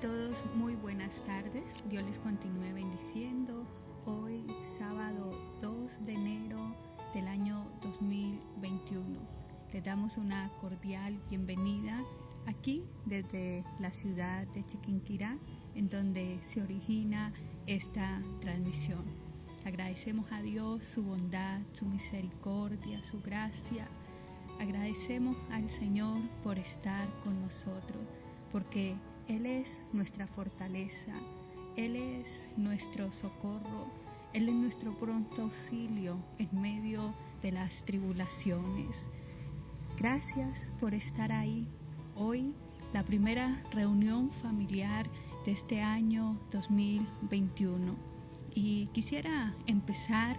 todos, muy buenas tardes. Dios les continúe bendiciendo. Hoy, sábado 2 de enero del año 2021. Les damos una cordial bienvenida aquí desde la ciudad de Chiquinquirá, en donde se origina esta transmisión. Agradecemos a Dios su bondad, su misericordia, su gracia. Agradecemos al Señor por estar con nosotros, porque Él es nuestra fortaleza, Él es nuestro socorro, Él es nuestro pronto auxilio en medio de las tribulaciones. Gracias por estar ahí. Hoy, la primera reunión familiar de este año 2021. Y quisiera empezar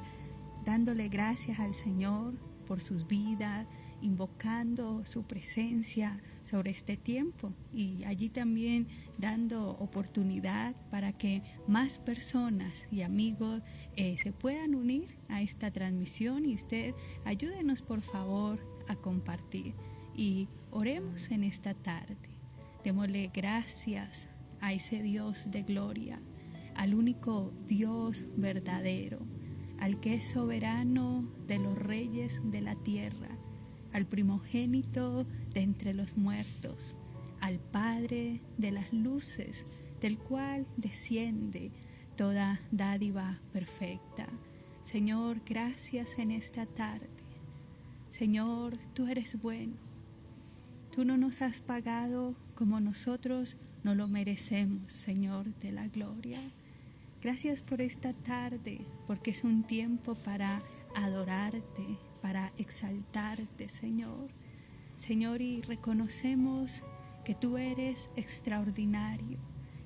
dándole gracias al Señor por sus vidas, invocando su presencia sobre este tiempo y allí también dando oportunidad para que más personas y amigos se puedan unir a esta transmisión, y usted ayúdenos por favor a compartir y oremos en esta tarde. Démosle gracias a ese Dios de gloria, al único Dios verdadero, al que es soberano de los reyes de la tierra, al primogénito de entre los muertos, al Padre de las luces, del cual desciende toda dádiva perfecta. Señor, gracias en esta tarde. Señor, tú eres bueno. Tú no nos has pagado como nosotros no lo merecemos, Señor de la gloria. Gracias por esta tarde, porque es un tiempo para adorarte, para exaltarte, Señor. Señor, y reconocemos que tú eres extraordinario,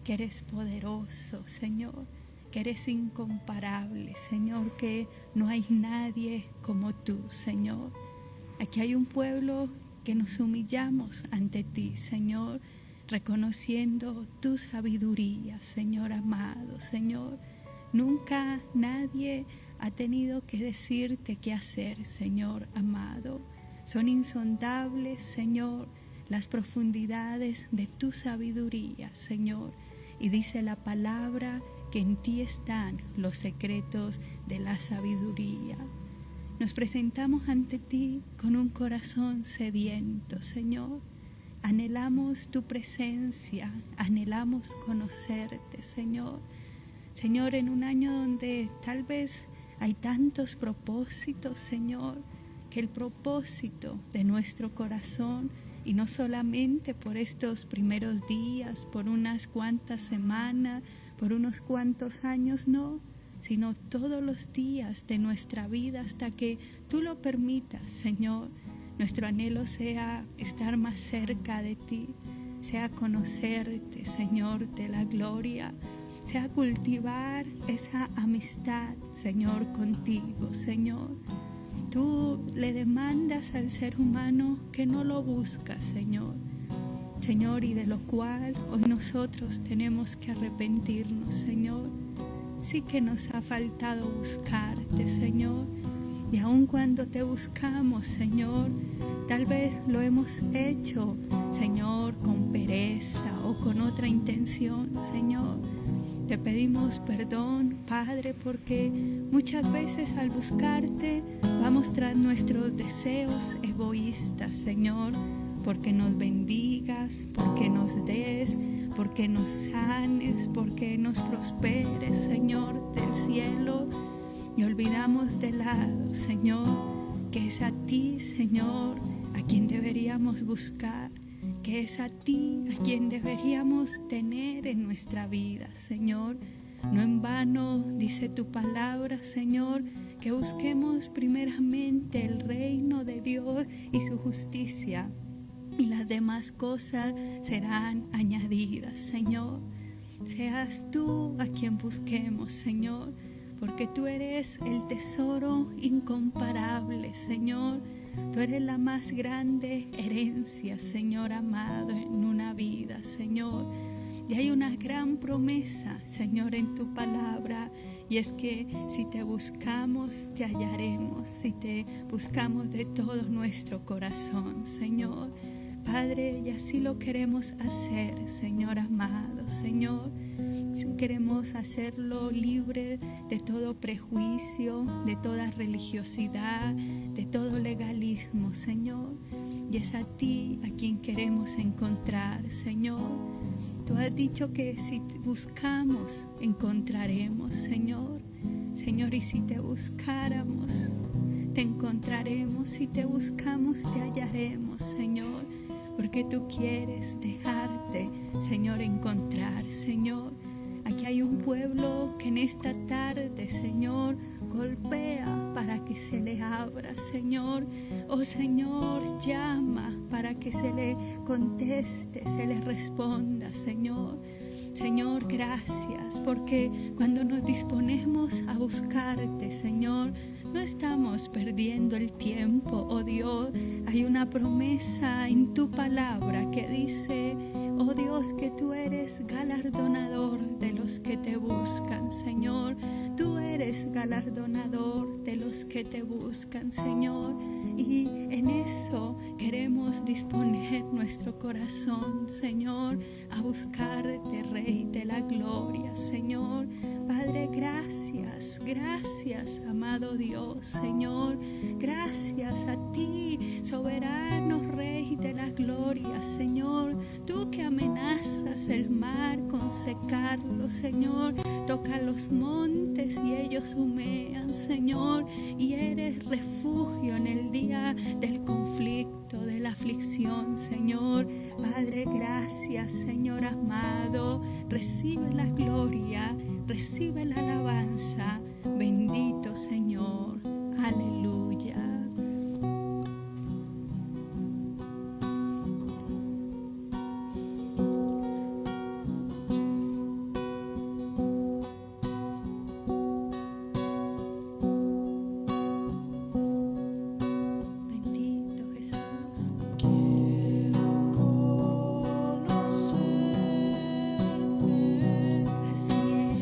que eres poderoso, Señor, que eres incomparable, Señor, que no hay nadie como tú, Señor. Aquí hay un pueblo que nos humillamos ante ti, Señor, reconociendo tu sabiduría, Señor amado, Señor. Nunca nadie ha tenido que decirte qué hacer, Señor amado. Son insondables, Señor, las profundidades de tu sabiduría, Señor. Y dice la palabra que en ti están los secretos de la sabiduría. Nos presentamos ante ti con un corazón sediento, Señor. Anhelamos tu presencia, anhelamos conocerte, Señor. Señor, en un año donde tal vez hay tantos propósitos, Señor, que el propósito de nuestro corazón, y no solamente por estos primeros días, por unas cuantas semanas, por unos cuantos años, no, sino todos los días de nuestra vida hasta que tú lo permitas, Señor. Nuestro anhelo sea estar más cerca de ti, sea conocerte, Señor de la gloria, sea cultivar esa amistad, Señor, contigo, Señor. Tú le demandas al ser humano que no lo busca, Señor. Señor, y de lo cual hoy nosotros tenemos que arrepentirnos, Señor. Sí que nos ha faltado buscarte, Señor. Y aun cuando te buscamos, Señor, tal vez lo hemos hecho, Señor, con pereza o con otra intención, Señor. Te pedimos perdón, Padre, porque muchas veces al buscarte vamos tras nuestros deseos egoístas, Señor, porque nos bendigas, porque nos des, porque nos sanes, porque nos prosperes, Señor del cielo. Y olvidamos de lado, Señor, que es a ti, Señor, a quien deberíamos buscar, que es a ti a quien deberíamos tener en nuestra vida, Señor. No en vano dice tu palabra, Señor, que busquemos primeramente el reino de Dios y su justicia, y las demás cosas serán añadidas, Señor. Seas tú a quien busquemos, Señor, porque tú eres el tesoro incomparable, Señor. Tú eres la más grande herencia, Señor amado, en una vida, Señor. Y hay una gran promesa, Señor, en tu palabra, y es que si te buscamos, te hallaremos, si te buscamos de todo nuestro corazón, Señor. Padre, y así lo queremos hacer, Señor amado, Señor. Queremos hacerlo libre de todo prejuicio, de toda religiosidad, de todo legalismo, Señor. Y es a ti a quien queremos encontrar, Señor. Tú has dicho que si buscamos, encontraremos, Señor. Señor, y si te buscáramos, te encontraremos. Si te buscamos, te hallaremos, Señor. Porque tú quieres dejarte, Señor, encontrar, Señor. Aquí hay un pueblo que en esta tarde, Señor, golpea para que se le abra, Señor. Oh Señor, llama para que se le conteste, se le responda, Señor. Señor, gracias, porque cuando nos disponemos a buscarte, Señor, no estamos perdiendo el tiempo, oh Dios. Hay una promesa en tu palabra que dice, oh Dios, que tú eres galardonador de los que te buscan, Señor. Tú eres galardonador de los que te buscan, Señor. Y en eso queremos disponer nuestro corazón, Señor, a buscarte, Rey de la gloria, Señor. Padre, gracias, gracias, amado Dios, Señor. Gracias a ti, soberano Rey de la gloria, Señor. Tú que amenazas el mar con secarlo, Señor. Toca los montes y ellos humean, Señor. Y eres refugio en el día del conflicto, de la aflicción, Señor. Padre, gracias, Señor amado. Recibe la gloria, recibe la alabanza. Bendito Señor. Aleluya. Así es.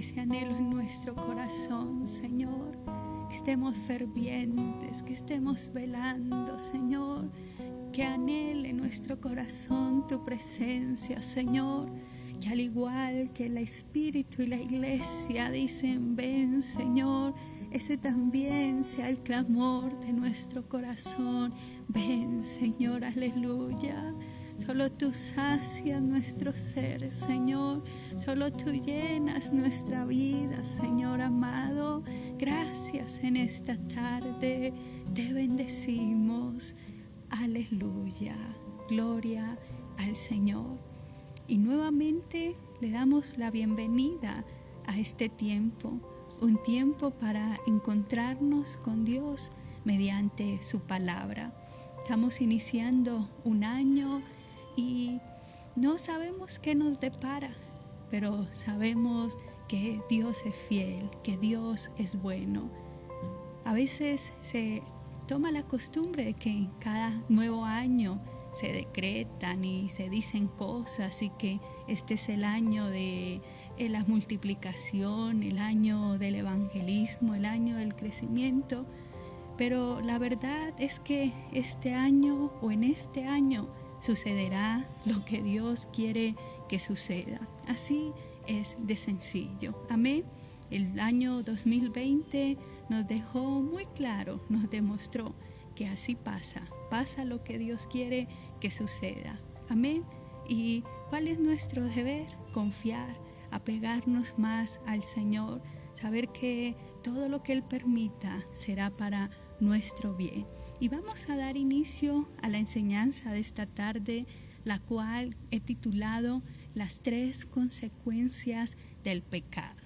ese anhelo en nuestro corazón, Señor. Que estemos fervientes, que estemos velando, Señor. Que anhele nuestro corazón tu presencia, Señor. Que al igual que el Espíritu y la Iglesia dicen, ven, Señor, ese también sea el clamor de nuestro corazón. Ven, Señor, aleluya. Solo tú sacias nuestro ser, Señor. Solo tú llenas nuestra vida, Señor amado. Gracias en esta tarde. Te bendecimos. Aleluya. Gloria al Señor. Y nuevamente le damos la bienvenida a este tiempo. Un tiempo para encontrarnos con Dios mediante su palabra. Estamos iniciando un año y no sabemos qué nos depara, pero sabemos que Dios es fiel, que Dios es bueno. A veces se toma la costumbre de que en cada nuevo año se decretan y se dicen cosas y que este es el año de la multiplicación, el año del evangelismo, el año del crecimiento. Pero la verdad es que este año o en este año sucederá lo que Dios quiere que suceda. Así es de sencillo. Amén. El año 2020 nos dejó muy claro, nos demostró que así pasa lo que Dios quiere que suceda. Amén. ¿Y cuál es nuestro deber? Confiar, apegarnos más al Señor, saber que todo lo que Él permita será para nuestro bien. Y vamos a dar inicio a la enseñanza de esta tarde, la cual he titulado Las 3 consecuencias del pecado.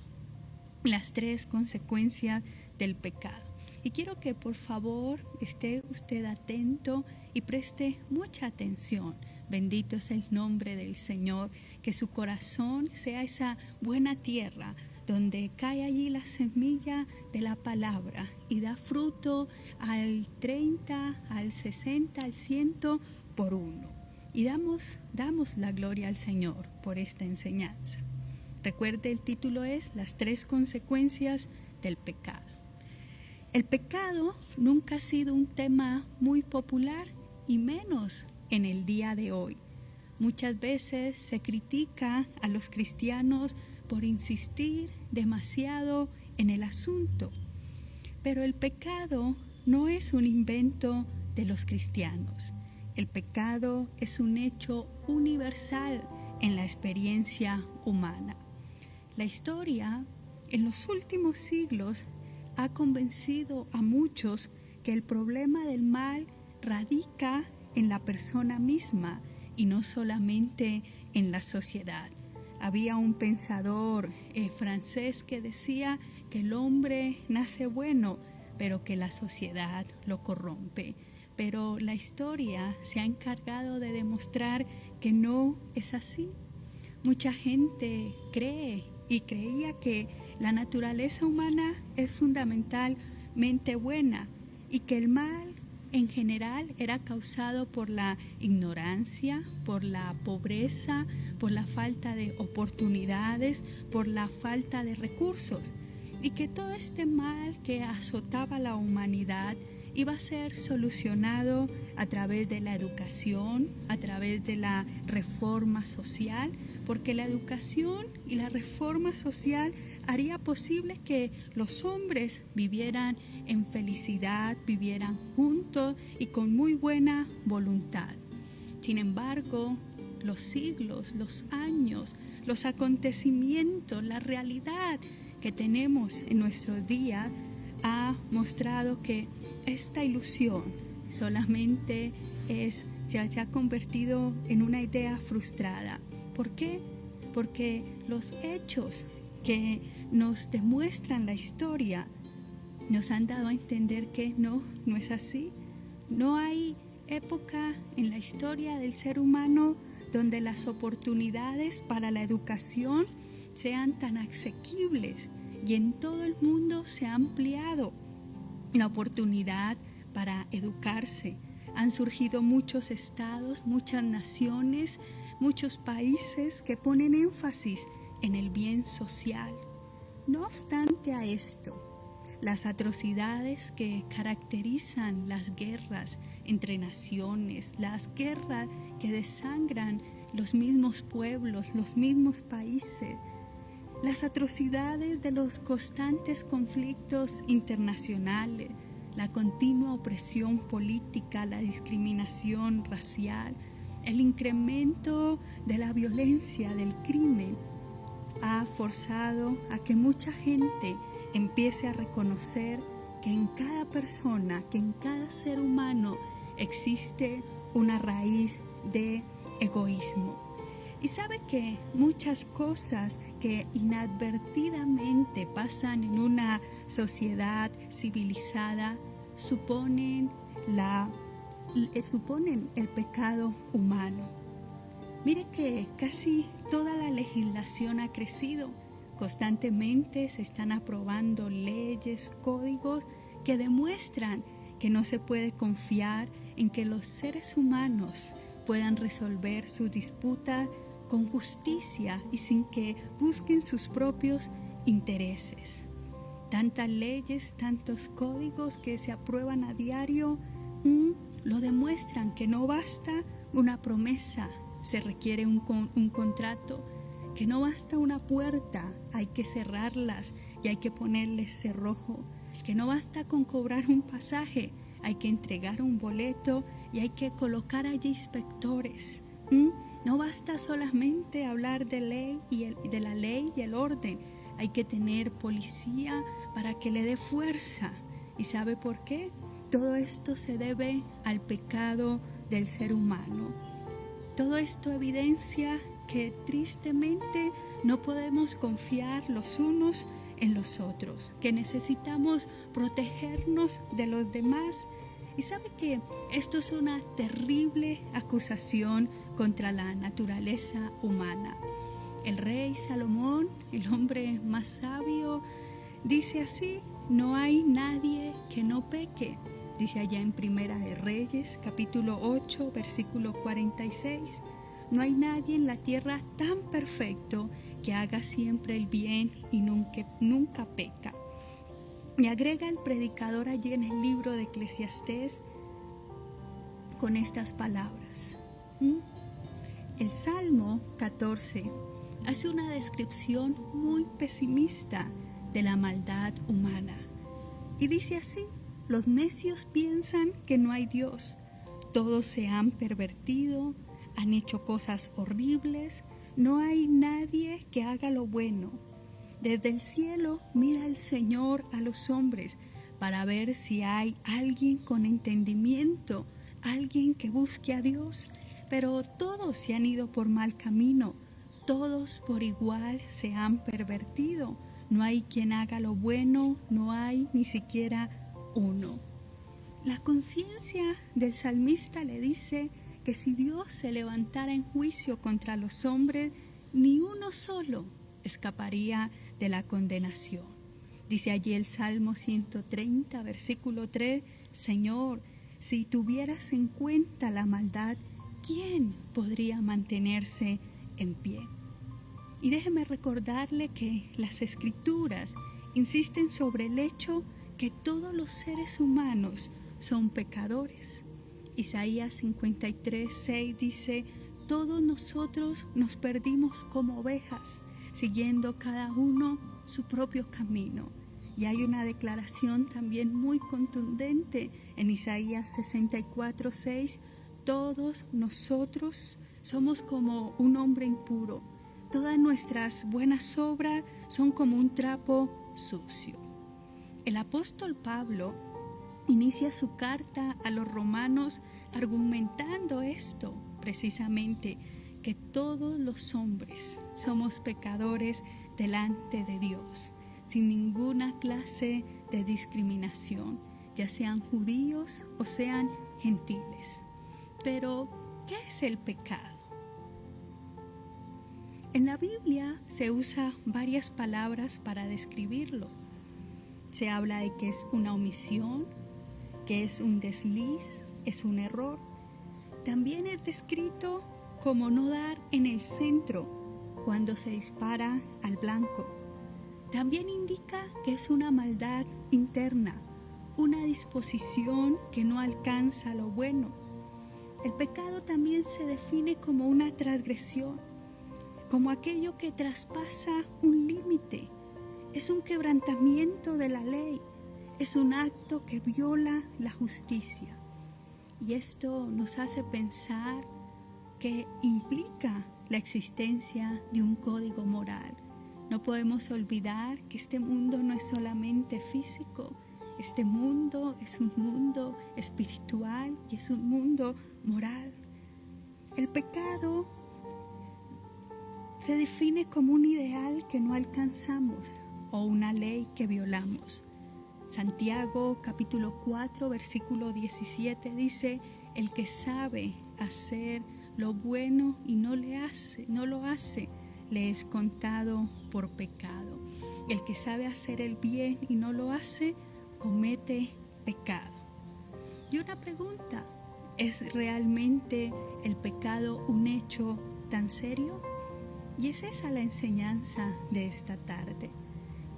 Las 3 consecuencias del pecado. Y quiero que por favor esté usted atento y preste mucha atención. Bendito es el nombre del Señor, que su corazón sea esa buena tierra donde cae allí la semilla de la palabra y da fruto al 30, al 60, al 100 por uno. Y damos la gloria al Señor por esta enseñanza. Recuerde, el título es Las 3 consecuencias del pecado. El pecado nunca ha sido un tema muy popular y menos en el día de hoy. Muchas veces se critica a los cristianos por insistir demasiado en el asunto. Pero el pecado no es un invento de los cristianos. El pecado es un hecho universal en la experiencia humana. La historia en los últimos siglos ha convencido a muchos que el problema del mal radica en la persona misma y no solamente en la sociedad. Había un pensador francés que decía que el hombre nace bueno, pero que la sociedad lo corrompe. Pero la historia se ha encargado de demostrar que no es así. Mucha gente cree y creía que la naturaleza humana es fundamentalmente buena y que el mal en general era causado por la ignorancia, por la pobreza, por la falta de oportunidades, por la falta de recursos, y que todo este mal que azotaba a la humanidad iba a ser solucionado a través de la educación, a través de la reforma social, porque la educación y la reforma social haría posible que los hombres vivieran en felicidad, vivieran juntos y con muy buena voluntad. Sin embargo, los siglos, los años, los acontecimientos, la realidad que tenemos en nuestros días ha mostrado que esta ilusión solamente se ha convertido en una idea frustrada. ¿Por qué? Porque los hechos que nos demuestran la historia nos han dado a entender que no es así. No hay época en la historia del ser humano donde las oportunidades para la educación sean tan asequibles, y en todo el mundo se ha ampliado la oportunidad para educarse. Han surgido muchos estados, muchas naciones, muchos países que ponen énfasis en el bien social. No obstante a esto, las atrocidades que caracterizan las guerras entre naciones, las guerras que desangran los mismos pueblos, los mismos países, las atrocidades de los constantes conflictos internacionales, la continua opresión política, la discriminación racial, el incremento de la violencia, del crimen, ha forzado a que mucha gente empiece a reconocer que en cada persona, que en cada ser humano existe una raíz de egoísmo. Y sabe que muchas cosas que inadvertidamente pasan en una sociedad civilizada suponen el pecado humano. Mire que casi toda la legislación ha crecido. Constantemente se están aprobando leyes, códigos que demuestran que no se puede confiar en que los seres humanos puedan resolver su disputa con justicia y sin que busquen sus propios intereses. Tantas leyes, tantos códigos que se aprueban a diario, lo demuestran que no basta una promesa, se requiere un contrato, que no basta una puerta, hay que cerrarlas y hay que ponerle cerrojo, que no basta con cobrar un pasaje, hay que entregar un boleto y hay que colocar allí inspectores. No basta solamente hablar de la ley y el orden, hay que tener policía para que le dé fuerza. ¿Y sabe por qué? Todo esto se debe al pecado del ser humano. Todo esto evidencia que tristemente no podemos confiar los unos en los otros, que necesitamos protegernos de los demás. Y sabe que esto es una terrible acusación contra la naturaleza humana. El rey Salomón, el hombre más sabio, dice así: no hay nadie que no peque. Dice allá en Primera de Reyes, capítulo 8, versículo 46. No hay nadie en la tierra tan perfecto que haga siempre el bien y nunca peca. Y agrega el predicador allí en el libro de Eclesiastés con estas palabras. El Salmo 14 hace una descripción muy pesimista de la maldad humana. Y dice así: los necios piensan que no hay Dios, todos se han pervertido, han hecho cosas horribles, no hay nadie que haga lo bueno. Desde el cielo mira el Señor a los hombres para ver si hay alguien con entendimiento, alguien que busque a Dios. Pero todos se han ido por mal camino, todos por igual se han pervertido. No hay quien haga lo bueno, no hay ni siquiera uno. La conciencia del salmista le dice que si Dios se levantara en juicio contra los hombres, ni uno solo escaparía de la condenación. Dice allí el Salmo 130, versículo 3, Señor, si tuvieras en cuenta la maldad, ¿quién podría mantenerse en pie? Y déjeme recordarle que las Escrituras insisten sobre el hecho que todos los seres humanos son pecadores. Isaías 53, 6 dice: todos nosotros nos perdimos como ovejas, siguiendo cada uno su propio camino. Y hay una declaración también muy contundente en Isaías 64, 6: todos nosotros somos como un hombre impuro, todas nuestras buenas obras son como un trapo sucio. El apóstol Pablo inicia su carta a los romanos argumentando esto precisamente, que todos los hombres somos pecadores delante de Dios, sin ninguna clase de discriminación, ya sean judíos o sean gentiles. Pero, ¿qué es el pecado? En la Biblia se usa varias palabras para describirlo. Se habla de que es una omisión, que es un desliz, es un error. También es descrito como no dar en el centro cuando se dispara al blanco. también indica que es una maldad interna, una disposición que no alcanza lo bueno. El pecado también se define como una transgresión, como aquello que traspasa un límite. Es un quebrantamiento de la ley, es un acto que viola la justicia. Y esto nos hace pensar que implica la existencia de un código moral. No podemos olvidar que este mundo no es solamente físico, este mundo es un mundo espiritual y es un mundo moral. El pecado se define como un ideal que no alcanzamos o una ley que violamos. Santiago capítulo 4 versículo 17 dice: el que sabe hacer lo bueno y no lo hace, le es contado por pecado. El que sabe hacer el bien y no lo hace, comete pecado. Y una pregunta: ¿es realmente el pecado un hecho tan serio? Y es esa la enseñanza de esta tarde.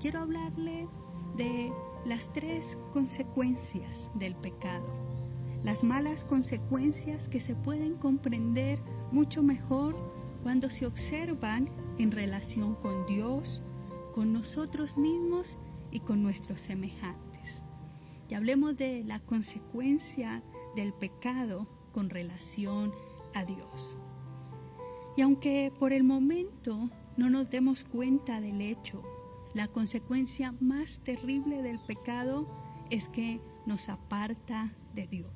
Quiero hablarle de las 3 consecuencias del pecado. Las malas consecuencias que se pueden comprender mucho mejor cuando se observan en relación con Dios, con nosotros mismos y con nuestros semejantes. Y hablemos de la consecuencia del pecado con relación a Dios. Y aunque por el momento no nos demos cuenta del hecho, la consecuencia más terrible del pecado es que nos aparta de Dios.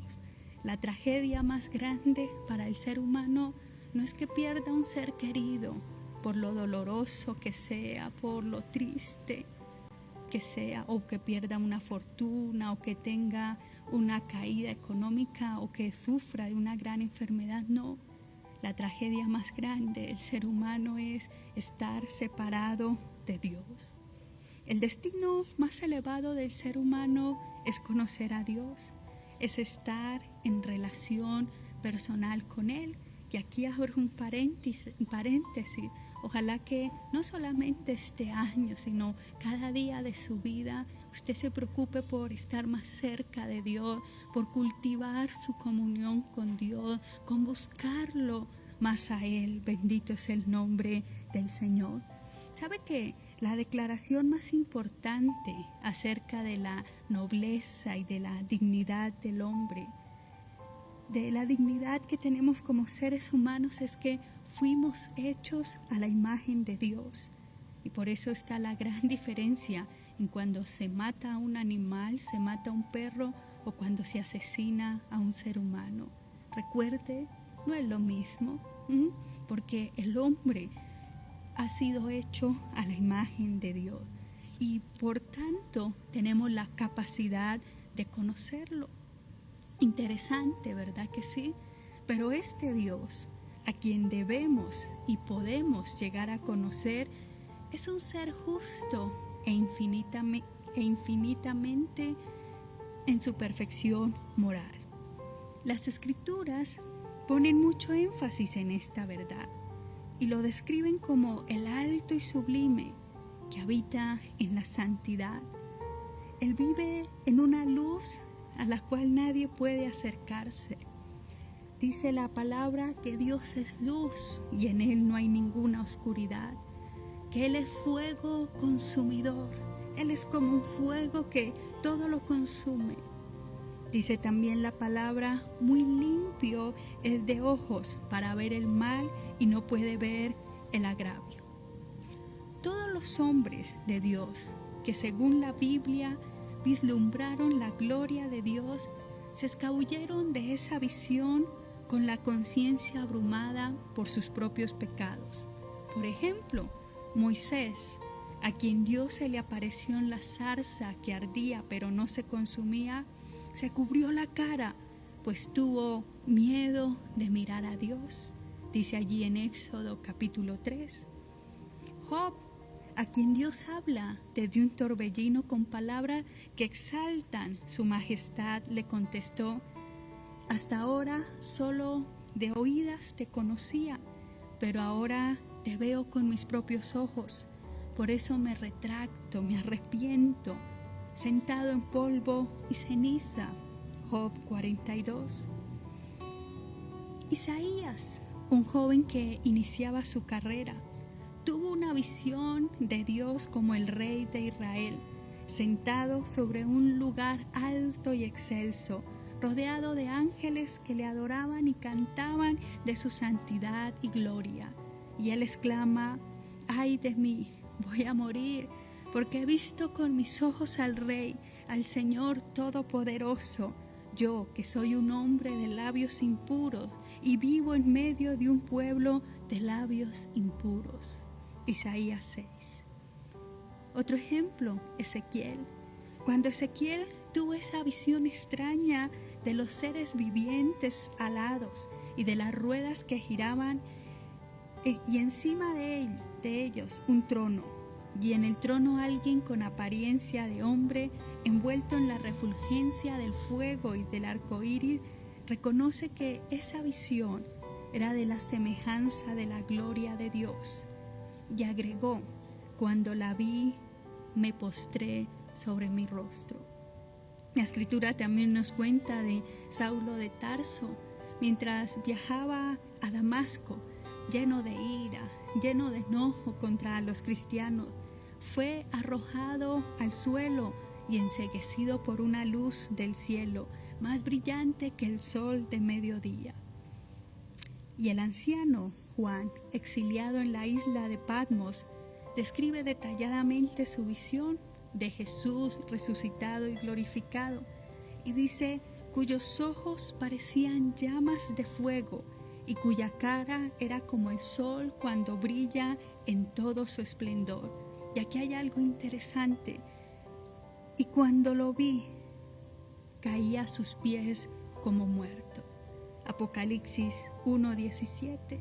La tragedia más grande para el ser humano no es que pierda un ser querido, por lo doloroso que sea, por lo triste que sea, o que pierda una fortuna, o que tenga una caída económica, o que sufra de una gran enfermedad. No, la tragedia más grande del ser humano es estar separado de Dios. El destino más elevado del ser humano es conocer a Dios, es estar en relación personal con Él. Y aquí abro un paréntesis. Ojalá que no solamente este año, sino cada día de su vida, usted se preocupe por estar más cerca de Dios, por cultivar su comunión con Dios, con buscarlo más a Él. Bendito es el nombre del Señor. ¿Sabe que la declaración más importante acerca de la nobleza y de la dignidad del hombre, de la dignidad que tenemos como seres humanos, es que fuimos hechos a la imagen de Dios? Y por eso está la gran diferencia en cuando se mata a un animal, se mata a un perro, o cuando se asesina a un ser humano. Recuerde, no es lo mismo, porque el hombre ha sido hecho a la imagen de Dios y por tanto tenemos la capacidad de conocerlo. Interesante, ¿verdad que sí? Pero este Dios, a quien debemos y podemos llegar a conocer, es un ser justo e infinitamente en su perfección moral. Las Escrituras ponen mucho énfasis en esta verdad y lo describen como el alto y sublime que habita en la santidad. Él vive en una luz a la cual nadie puede acercarse. Dice la palabra que Dios es luz y en Él no hay ninguna oscuridad, que Él es fuego consumidor. Él es como un fuego que todo lo consume. Dice también la palabra: muy limpio es de ojos para ver el mal y no puede ver el agravio. Todos los hombres de Dios que según la Biblia vislumbraron la gloria de Dios se escabulleron de esa visión con la conciencia abrumada por sus propios pecados. Por ejemplo, Moisés, a quien Dios se le apareció en la zarza que ardía pero no se consumía, se cubrió la cara, pues tuvo miedo de mirar a Dios. Dice allí en Éxodo capítulo 3. Job, a quien Dios habla desde un torbellino con palabras que exaltan su majestad, le contestó: hasta ahora solo de oídas te conocía, pero ahora te veo con mis propios ojos. Por eso me retracto, me arrepiento, sentado en polvo y ceniza. Job 42. Isaías, un joven que iniciaba su carrera, tuvo una visión de Dios como el rey de Israel, sentado sobre un lugar alto y excelso, rodeado de ángeles que le adoraban y cantaban de su santidad y gloria. Y él exclama: ¡ay de mí! Voy a morir, porque he visto con mis ojos al Rey, al Señor Todopoderoso. Yo, que soy un hombre de labios impuros y vivo en medio de un pueblo de labios impuros. Isaías 6. Otro ejemplo, Ezequiel. Cuando Ezequiel tuvo esa visión extraña de los seres vivientes alados y de las ruedas que giraban, y encima de ellos un trono, y en el trono alguien con apariencia de hombre, envuelto en la refulgencia del fuego y del arco iris, reconoce que esa visión era de la semejanza de la gloria de Dios. Y agregó: cuando la vi, me postré sobre mi rostro. La escritura también nos cuenta de Saulo de Tarso, mientras viajaba a Damasco, lleno de ira, lleno de enojo contra los cristianos, fue arrojado al suelo y enceguecido por una luz del cielo, más brillante que el sol de mediodía. Y el anciano Juan, exiliado en la isla de Patmos, describe detalladamente su visión de Jesús resucitado y glorificado, y dice: cuyos ojos parecían llamas de fuego y cuya cara era como el sol cuando brilla en todo su esplendor. Y aquí hay algo interesante: y cuando lo vi, caí a sus pies como muerto. Apocalipsis 1:17.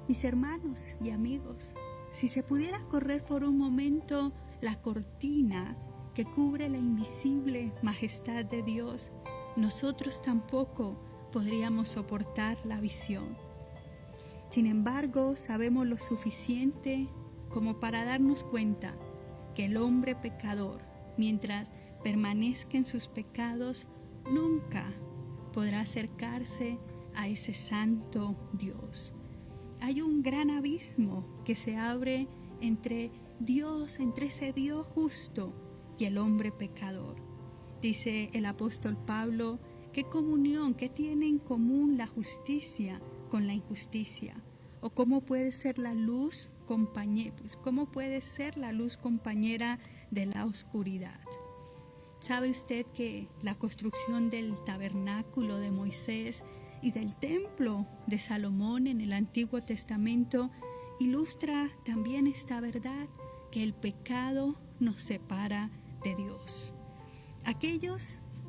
Mis hermanos y amigos, si se pudiera correr por un momento la cortina que cubre la invisible majestad de Dios, nosotros tampoco podríamos soportar la visión. Sin embargo, sabemos lo suficiente como para darnos cuenta que el hombre pecador, mientras permanezca en sus pecados, nunca podrá acercarse a ese santo Dios. Hay un gran abismo que se abre entre ese Dios justo y el hombre pecador. Dice el apóstol Pablo: ¿qué comunión, qué tiene en común la justicia con la injusticia? ¿O cómo puede ser la luz compañera de la oscuridad? ¿Sabe usted que la construcción del tabernáculo de Moisés y del templo de Salomón en el Antiguo Testamento ilustra también esta verdad, que el pecado nos separa de Dios?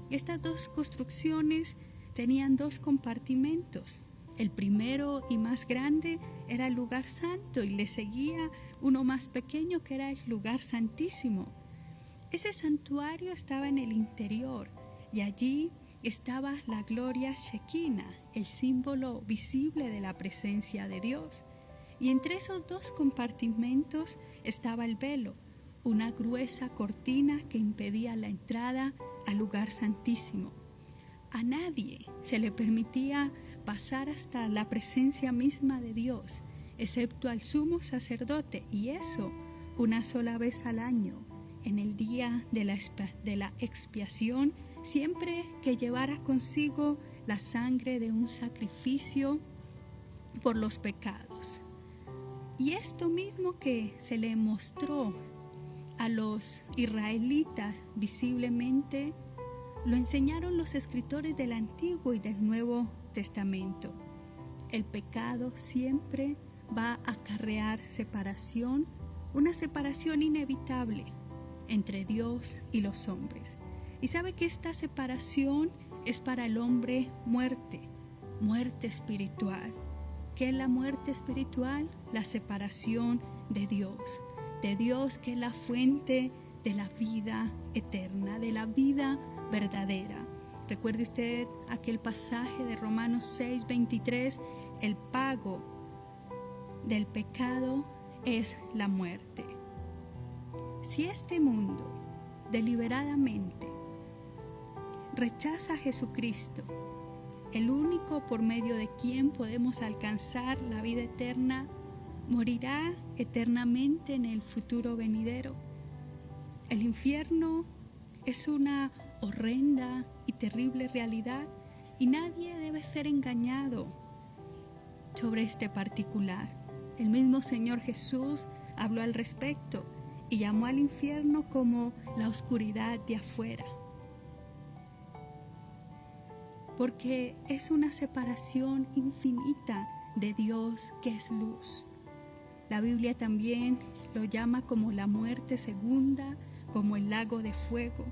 Estas dos construcciones tenían dos compartimentos. El primero y más grande era el lugar santo, y le seguía uno más pequeño que era el lugar santísimo. Ese santuario estaba en el interior, y allí estaba la gloria Shekinah, el símbolo visible de la presencia de Dios. Y entre esos dos compartimentos estaba el velo, una gruesa cortina que impedía la entrada al lugar santísimo. A nadie se le permitía pasar hasta la presencia misma de Dios, excepto al sumo sacerdote, y eso una sola vez al año, en el día de la expiación, siempre que llevara consigo la sangre de un sacrificio por los pecados. Y esto mismo que se le mostró a los israelitas visiblemente, lo enseñaron los escritores del Antiguo y del Nuevo Testamento. El pecado siempre va a acarrear separación, una separación inevitable entre Dios y los hombres. Y sabe que esta separación es para el hombre muerte espiritual. ¿Qué es la muerte espiritual? La separación de Dios que es la fuente de la vida eterna, de la vida verdadera. Recuerde usted aquel pasaje de Romanos 6:23, el pago del pecado es la muerte. Si este mundo deliberadamente rechaza a Jesucristo, el único por medio de quien podemos alcanzar la vida eterna, morirá eternamente en el futuro venidero. El infierno es una horrenda y terrible realidad y nadie debe ser engañado sobre este particular. El mismo Señor Jesús habló al respecto y llamó al infierno como la oscuridad de afuera, porque es una separación infinita de Dios que es luz. La Biblia también lo llama como la muerte segunda, como el lago de fuego.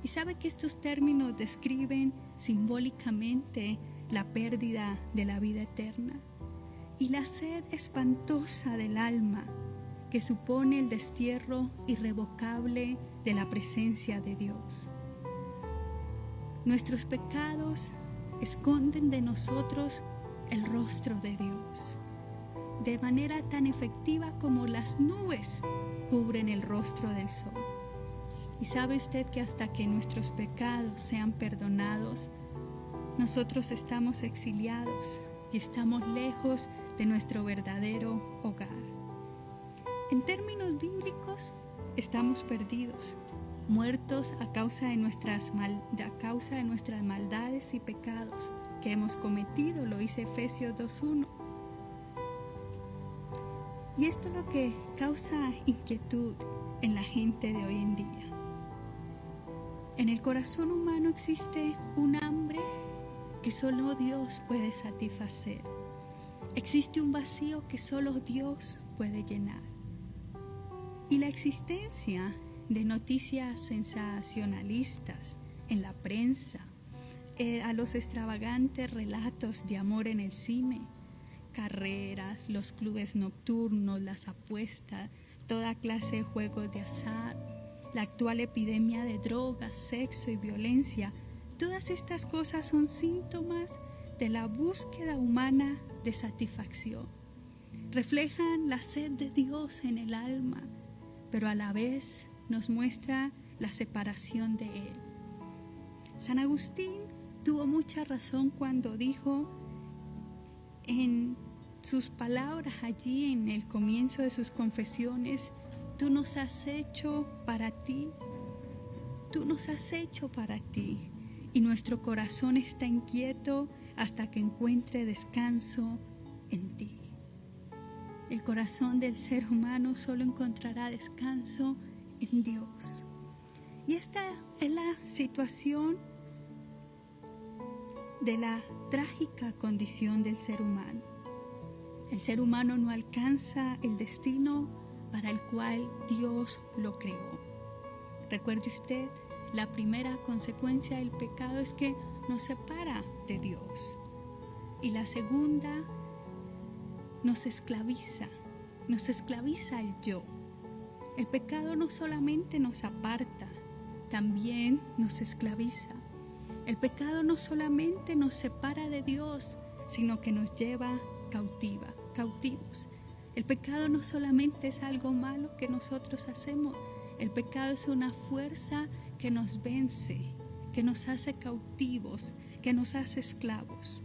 Y sabe que estos términos describen simbólicamente la pérdida de la vida eterna y la sed espantosa del alma que supone el destierro irrevocable de la presencia de Dios. Nuestros pecados esconden de nosotros el rostro de Dios, de manera tan efectiva como las nubes cubren el rostro del sol. Y sabe usted que hasta que nuestros pecados sean perdonados, nosotros estamos exiliados y estamos lejos de nuestro verdadero hogar. En términos bíblicos, estamos perdidos, muertos a causa de nuestras maldades y pecados que hemos cometido, lo dice Efesios 2:1. Y esto es lo que causa inquietud en la gente de hoy en día. En el corazón humano existe un hambre que solo Dios puede satisfacer. Existe un vacío que solo Dios puede llenar. Y la existencia de noticias sensacionalistas en la prensa, a los extravagantes relatos de amor en el cine, carreras, los clubes nocturnos, las apuestas, toda clase de juegos de azar, la actual epidemia de drogas, sexo y violencia, todas estas cosas son síntomas de la búsqueda humana de satisfacción. Reflejan la sed de Dios en el alma, pero a la vez nos muestra la separación de Él. San Agustín tuvo mucha razón cuando dijo en sus palabras allí en el comienzo de sus confesiones: tú nos has hecho para ti, tú nos has hecho para ti, y nuestro corazón está inquieto hasta que encuentre descanso en ti. El corazón del ser humano solo encontrará descanso en Dios. Y esta es la situación de la trágica condición del ser humano. El ser humano no alcanza el destino para el cual Dios lo creó. Recuerde usted, la primera consecuencia del pecado es que nos separa de Dios. Y la segunda, nos esclaviza al yo. El pecado no solamente nos aparta, también nos esclaviza. El pecado no solamente nos separa de Dios, sino que nos lleva cautivos. El pecado no solamente es algo malo que nosotros hacemos, el pecado es una fuerza que nos vence, que nos hace cautivos, que nos hace esclavos.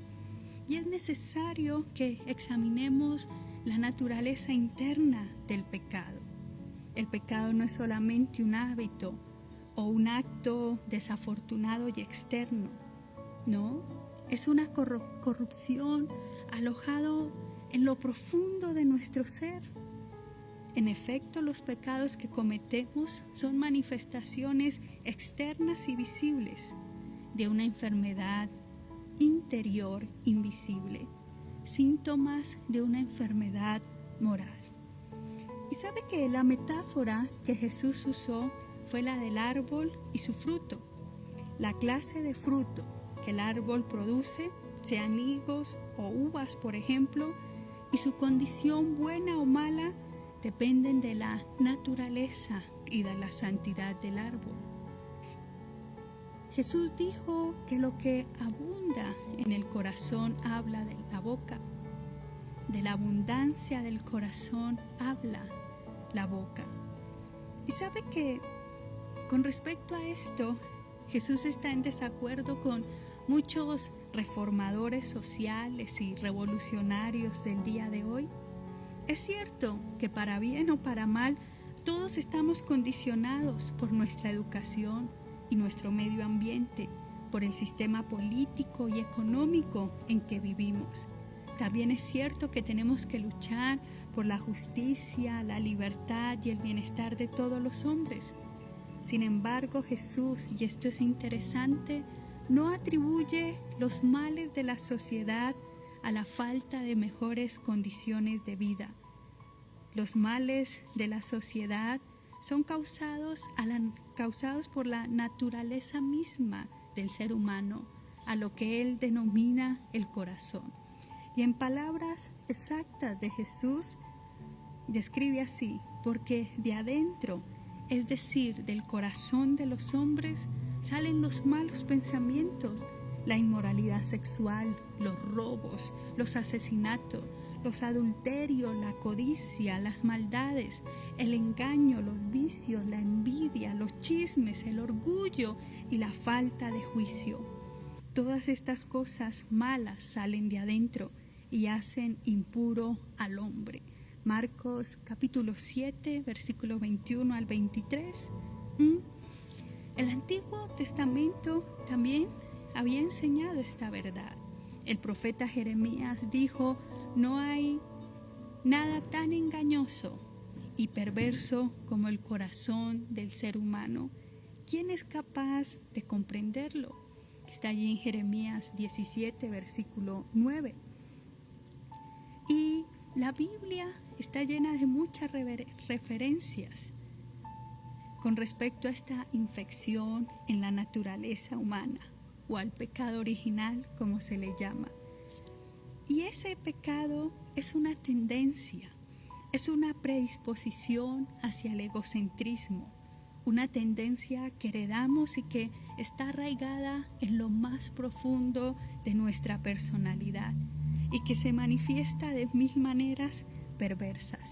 Y es necesario que examinemos la naturaleza interna del pecado. El pecado no es solamente un hábito o un acto desafortunado y externo, no, es una corrupción alojado en lo profundo de nuestro ser. En efecto, los pecados que cometemos son manifestaciones externas y visibles de una enfermedad interior invisible, síntomas de una enfermedad moral. Y sabe que la metáfora que Jesús usó fue la del árbol y su fruto. La clase de fruto que el árbol produce, sean higos o uvas, por ejemplo, y su condición buena o mala dependen de la naturaleza y de la santidad del árbol. Jesús dijo que lo que abunda en el corazón habla de la boca. De la abundancia del corazón habla la boca. Y sabe que con respecto a esto, Jesús está en desacuerdo con muchos reformadores sociales y revolucionarios del día de hoy. Es cierto que para bien o para mal, todos estamos condicionados por nuestra educación y nuestro medio ambiente, por el sistema político y económico en que vivimos. También es cierto que tenemos que luchar por la justicia, la libertad y el bienestar de todos los hombres. Sin embargo, Jesús, y esto es interesante, no atribuye los males de la sociedad a la falta de mejores condiciones de vida. Los males de la sociedad son causados por la naturaleza misma del ser humano, a lo que él denomina el corazón. Y en palabras exactas de Jesús, describe así: porque de adentro, es decir, del corazón de los hombres, salen los malos pensamientos, la inmoralidad sexual, los robos, los asesinatos, los adulterios, la codicia, las maldades, el engaño, los vicios, la envidia, los chismes, el orgullo y la falta de juicio. Todas estas cosas malas salen de adentro y hacen impuro al hombre. Marcos capítulo 7, versículo 21 al 23. El Antiguo Testamento también había enseñado esta verdad. El profeta Jeremías dijo: no hay nada tan engañoso y perverso como el corazón del ser humano. ¿Quién es capaz de comprenderlo? Está allí en Jeremías 17, versículo 9. Y la Biblia está llena de muchas referencias con respecto a esta infección en la naturaleza humana, o al pecado original, como se le llama. Y ese pecado es una tendencia, es una predisposición hacia el egocentrismo, una tendencia que heredamos y que está arraigada en lo más profundo de nuestra personalidad y que se manifiesta de mil maneras perversas.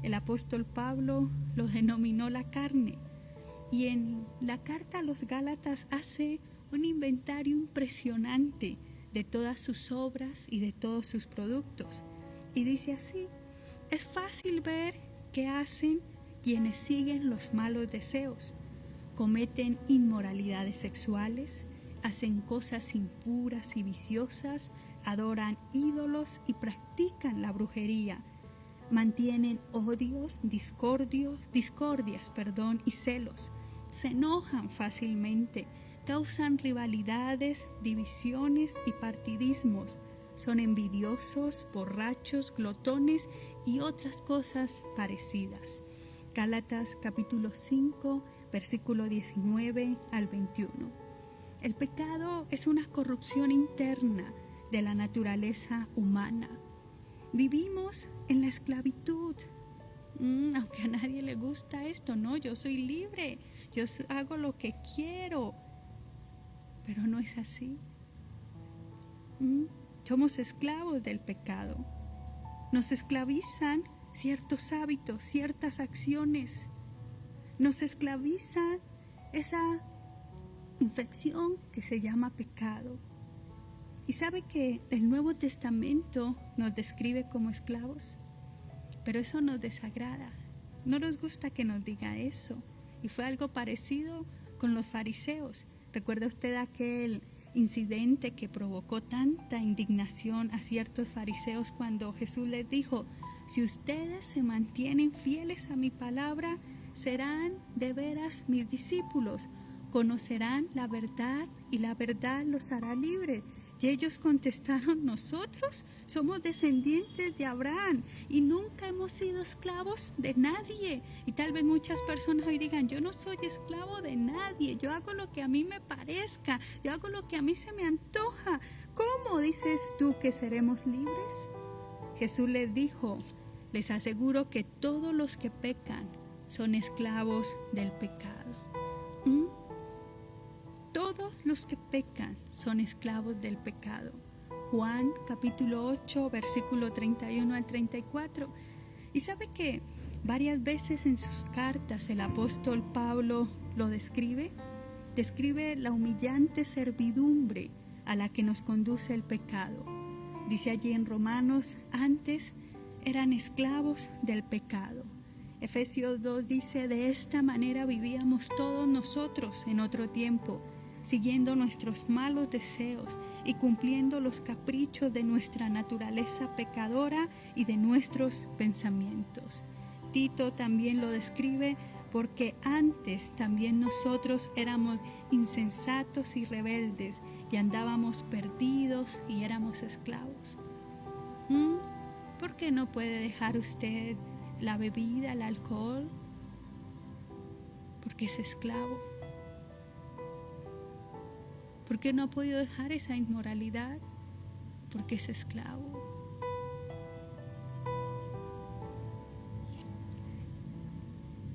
El apóstol Pablo lo denominó la carne, y en la carta a los Gálatas hace un inventario impresionante de todas sus obras y de todos sus productos. Y dice así: es fácil ver qué hacen quienes siguen los malos deseos. Cometen inmoralidades sexuales, hacen cosas impuras y viciosas, adoran ídolos y practican la brujería. Mantienen odios, discordias, y celos. Se enojan fácilmente, causan rivalidades, divisiones y partidismos. Son envidiosos, borrachos, glotones y otras cosas parecidas. Gálatas capítulo 5, versículo 19 al 21. El pecado es una corrupción interna de la naturaleza humana. Vivimos en la esclavitud. Aunque a nadie le gusta esto, no, yo soy libre, yo hago lo que quiero. Pero no es así. Somos esclavos del pecado. Nos esclavizan ciertos hábitos, ciertas acciones. Nos esclaviza esa infección que se llama pecado. Y sabe que el Nuevo Testamento nos describe como esclavos, pero eso nos desagrada. No nos gusta que nos diga eso. Y fue algo parecido con los fariseos. ¿Recuerda usted aquel incidente que provocó tanta indignación a ciertos fariseos cuando Jesús les dijo: si ustedes se mantienen fieles a mi palabra, serán de veras mis discípulos, conocerán la verdad y la verdad los hará libres? Y ellos contestaron: nosotros somos descendientes de Abraham y nunca hemos sido esclavos de nadie. Y tal vez muchas personas hoy digan: yo no soy esclavo de nadie, yo hago lo que a mí me parezca, yo hago lo que a mí se me antoja. ¿Cómo dices tú que seremos libres? Jesús les dijo: les aseguro que todos los que pecan son esclavos del pecado. Todos los que pecan son esclavos del pecado. Juan capítulo 8, versículo 31 al 34. Y sabe que Varias veces en sus cartas el apóstol Pablo lo describe la humillante servidumbre a la que nos conduce el pecado. Dice allí en Romanos, antes eran esclavos del pecado. Efesios 2 dice, de esta manera vivíamos todos nosotros en otro tiempo, siguiendo nuestros malos deseos y cumpliendo los caprichos de nuestra naturaleza pecadora y de nuestros pensamientos. Tito también lo describe, porque antes también nosotros éramos insensatos y rebeldes y andábamos perdidos y éramos esclavos. ¿Por qué no puede dejar usted la bebida, el alcohol? Porque es esclavo. ¿Por qué no ha podido dejar esa inmoralidad? Porque es esclavo.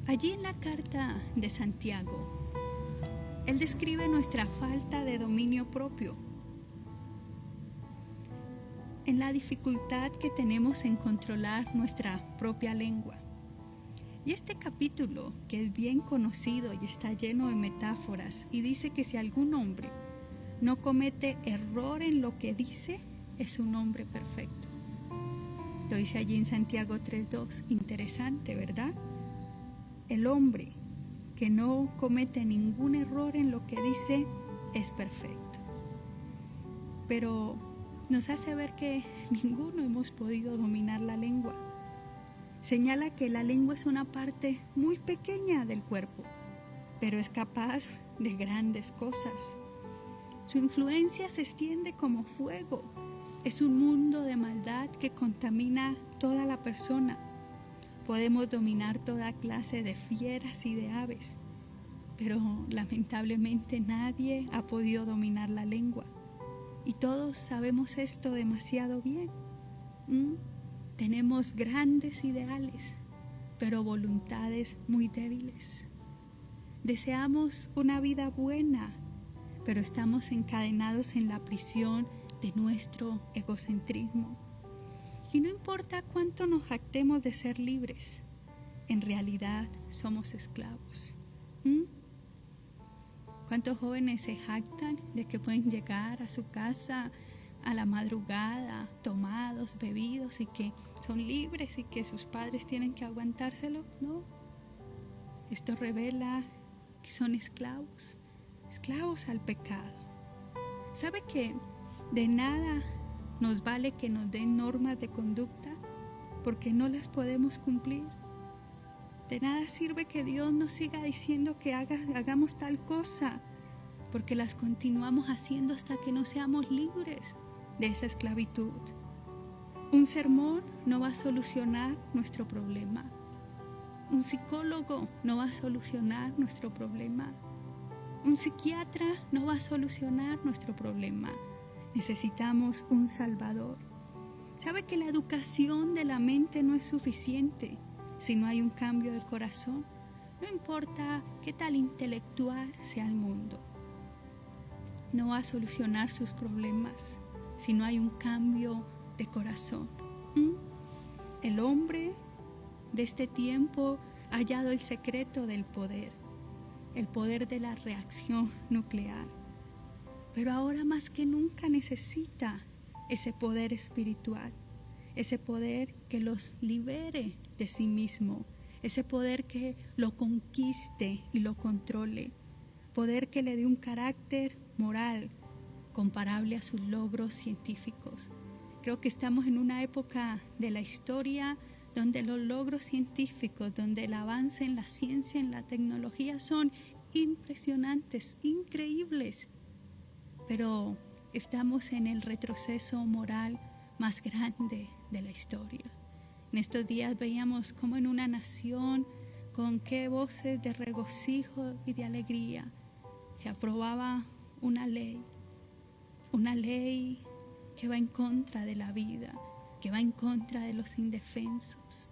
Allí en la carta de Santiago, él describe nuestra falta de dominio propio, en la dificultad que tenemos en controlar nuestra propia lengua. Y este capítulo, que es bien conocido y está lleno de metáforas, y dice que si algún hombre no comete error en lo que dice, es un hombre perfecto. Lo dice allí en Santiago 3:2. Interesante, ¿verdad? El hombre que no comete ningún error en lo que dice es perfecto. Pero nos hace ver que ninguno hemos podido dominar la lengua. Señala que la lengua es una parte muy pequeña del cuerpo, pero es capaz de grandes cosas. Su influencia se extiende como fuego. Es un mundo de maldad que contamina toda la persona. Podemos dominar toda clase de fieras y de aves, pero lamentablemente nadie ha podido dominar la lengua. Y todos sabemos esto demasiado bien. Tenemos grandes ideales, pero voluntades muy débiles. Deseamos una vida buena, pero estamos encadenados en la prisión de nuestro egocentrismo. Y no importa cuánto nos jactemos de ser libres, en realidad somos esclavos. ¿Cuántos jóvenes se jactan de que pueden llegar a su casa a la madrugada, tomados, bebidos, y que son libres y que sus padres tienen que aguantárselo? No. Esto revela que son esclavos al pecado. ¿Sabe que de nada nos vale que nos den normas de conducta porque no las podemos cumplir? De nada sirve que Dios nos siga diciendo que hagamos tal cosa, porque las continuamos haciendo hasta que no seamos libres de esa esclavitud. Un sermón no va a solucionar nuestro problema. Un psicólogo no va a solucionar nuestro problema. Un psiquiatra no va a solucionar nuestro problema. Necesitamos un Salvador. ¿Sabe que la educación de la mente no es suficiente si no hay un cambio de corazón? No importa qué tal intelectual sea el mundo, no va a solucionar sus problemas si no hay un cambio de corazón. El hombre de este tiempo ha hallado el secreto del poder, el poder de la reacción nuclear. Pero ahora más que nunca necesita ese poder espiritual, ese poder que los libere de sí mismo, ese poder que lo conquiste y lo controle, poder que le dé un carácter moral comparable a sus logros científicos. Creo que estamos en una época de la historia donde los logros científicos, donde el avance en la ciencia, en la tecnología son impresionantes, increíbles. Pero estamos en el retroceso moral más grande de la historia. En estos días veíamos cómo en una nación, con qué voces de regocijo y de alegría, se aprobaba una ley que va en contra de la vida, que va en contra de los indefensos.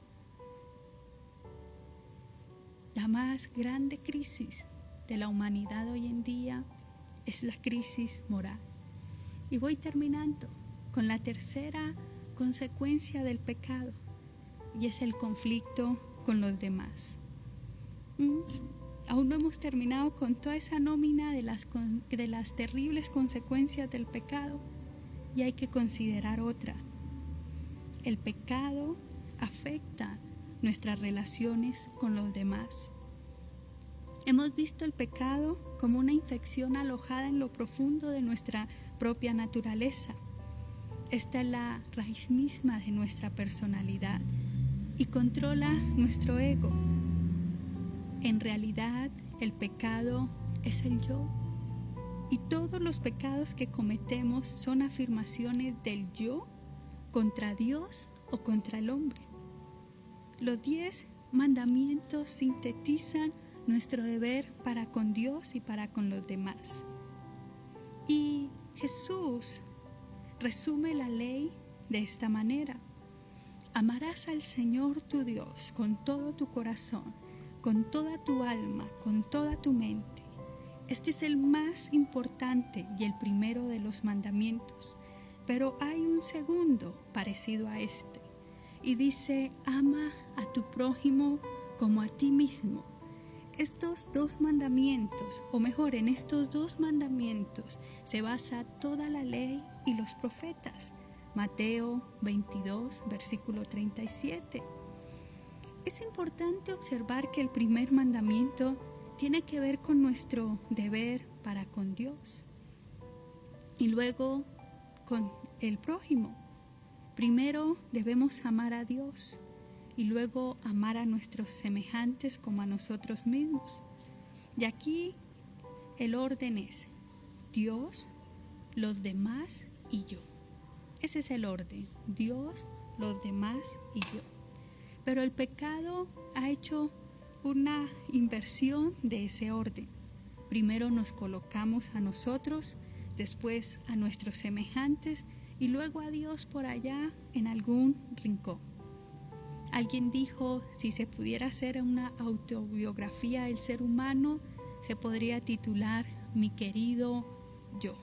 La más grande crisis de la humanidad hoy en día es la crisis moral. Y voy terminando con la tercera consecuencia del pecado, y es el conflicto con los demás. Aún no hemos terminado con toda esa nómina de las terribles consecuencias del pecado y hay que considerar otra. El pecado afecta nuestras relaciones con los demás. Hemos visto el pecado como una infección alojada en lo profundo de nuestra propia naturaleza. Esta es la raíz misma de nuestra personalidad y controla nuestro ego. En realidad, el pecado es el yo. Y todos los pecados que cometemos son afirmaciones del yo contra Dios o contra el hombre. Los 10 mandamientos sintetizan nuestro deber para con Dios y para con los demás. Y Jesús resume la ley de esta manera: amarás al Señor tu Dios con todo tu corazón, con toda tu alma, con toda tu mente. Este es el más importante y el primero de los mandamientos, pero hay un segundo parecido a este, y dice: ama a tu prójimo como a ti mismo. Estos 2 mandamientos, o mejor, en estos 2 mandamientos se basa toda la ley y los profetas. Mateo 22, versículo 37. Es importante observar que el primer mandamiento tiene que ver con nuestro deber para con Dios y luego con el prójimo. Primero debemos amar a Dios y luego amar a nuestros semejantes como a nosotros mismos. Y aquí el orden es Dios, los demás y yo. Ese es el orden: Dios, los demás y yo. Pero el pecado ha hecho una inversión de ese orden. Primero nos colocamos a nosotros, después a nuestros semejantes y luego a Dios por allá en algún rincón. Alguien dijo: si se pudiera hacer una autobiografía del ser humano, se podría titular Mi querido yo.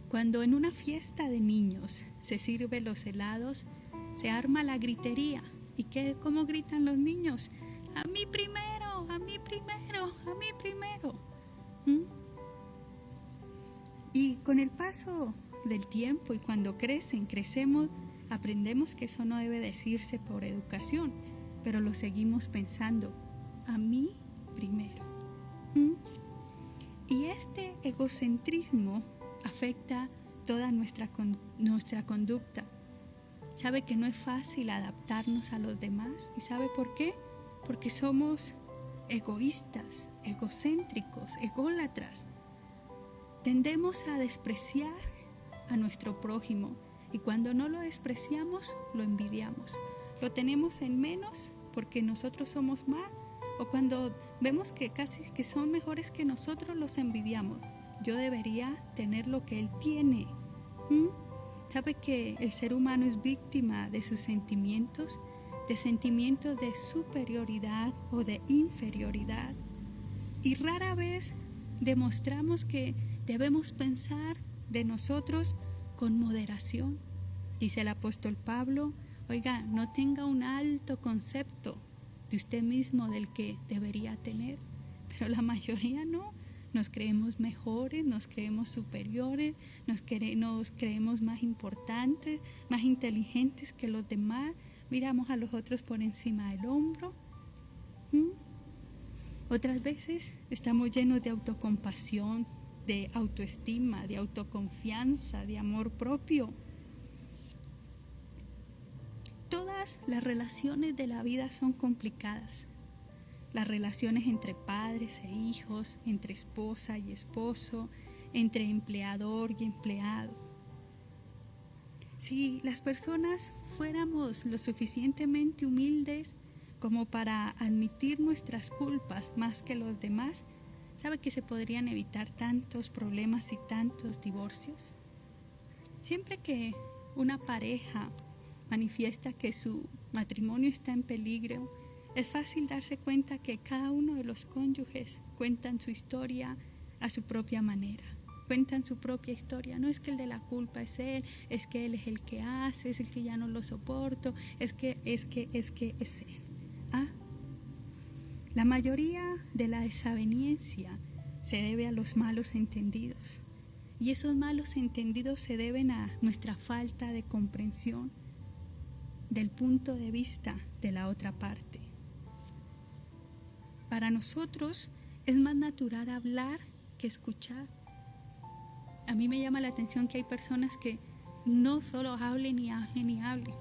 Cuando en una fiesta de niños se sirven los helados, se arma la gritería. ¿Y cómo gritan los niños? ¡A mí primero! ¡A mí primero! ¡A mí primero! Y con el paso del tiempo y cuando crecemos, aprendemos que eso no debe decirse por educación, pero lo seguimos pensando: a mí primero. Y este egocentrismo afecta toda nuestra conducta. Sabe que no es fácil adaptarnos a los demás. ¿Y sabe por qué? Porque somos egoístas, egocéntricos, ególatras. Tendemos a despreciar a nuestro prójimo y cuando no lo despreciamos, lo envidiamos. Lo tenemos en menos porque nosotros somos más, o cuando vemos que casi que son mejores que nosotros, los envidiamos. Yo debería tener lo que él tiene. ¿Sabe que el ser humano es víctima de sus sentimientos? De sentimientos de superioridad o de inferioridad. Y rara vez demostramos que debemos pensar de nosotros con moderación. Dice el apóstol Pablo: oiga, no tenga un alto concepto de usted mismo del que debería tener. Pero la mayoría no. Nos creemos mejores, nos creemos superiores, nos creemos más importantes, más inteligentes que los demás. Miramos a los otros por encima del hombro. Otras veces estamos llenos de autocompasión, de autoestima, de autoconfianza, de amor propio. Todas las relaciones de la vida son complicadas. Las relaciones entre padres e hijos, entre esposa y esposo, entre empleador y empleado. Si las personas fuéramos lo suficientemente humildes como para admitir nuestras culpas más que los demás, ¿sabe que se podrían evitar tantos problemas y tantos divorcios? Siempre que una pareja manifiesta que su matrimonio está en peligro, es fácil darse cuenta que cada uno de los cónyuges cuentan su historia a su propia manera. Cuentan su propia historia. No es que el de la culpa es él, es que él es el que hace, es el que ya no lo soporto, es que es él. La mayoría de la desaveniencia se debe a los malos entendidos, y esos malos entendidos se deben a nuestra falta de comprensión del punto de vista de la otra parte. Para nosotros es más natural hablar que escuchar. A mí me llama la atención que hay personas que no solo hablen y hablen y hablen.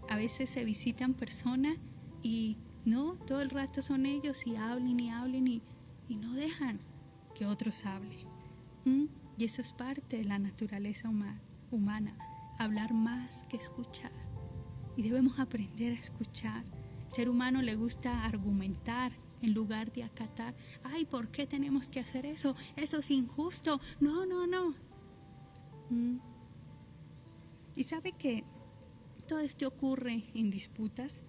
A veces se visitan personas y no, todo el rato son ellos y hablen y no dejan que otros hablen. Y eso es parte de la naturaleza humana, hablar más que escuchar. Y debemos aprender a escuchar. Al ser humano le gusta argumentar en lugar de acatar. Ay, ¿por qué tenemos que hacer eso? Eso es injusto. No. Y sabe que todo esto ocurre en disputas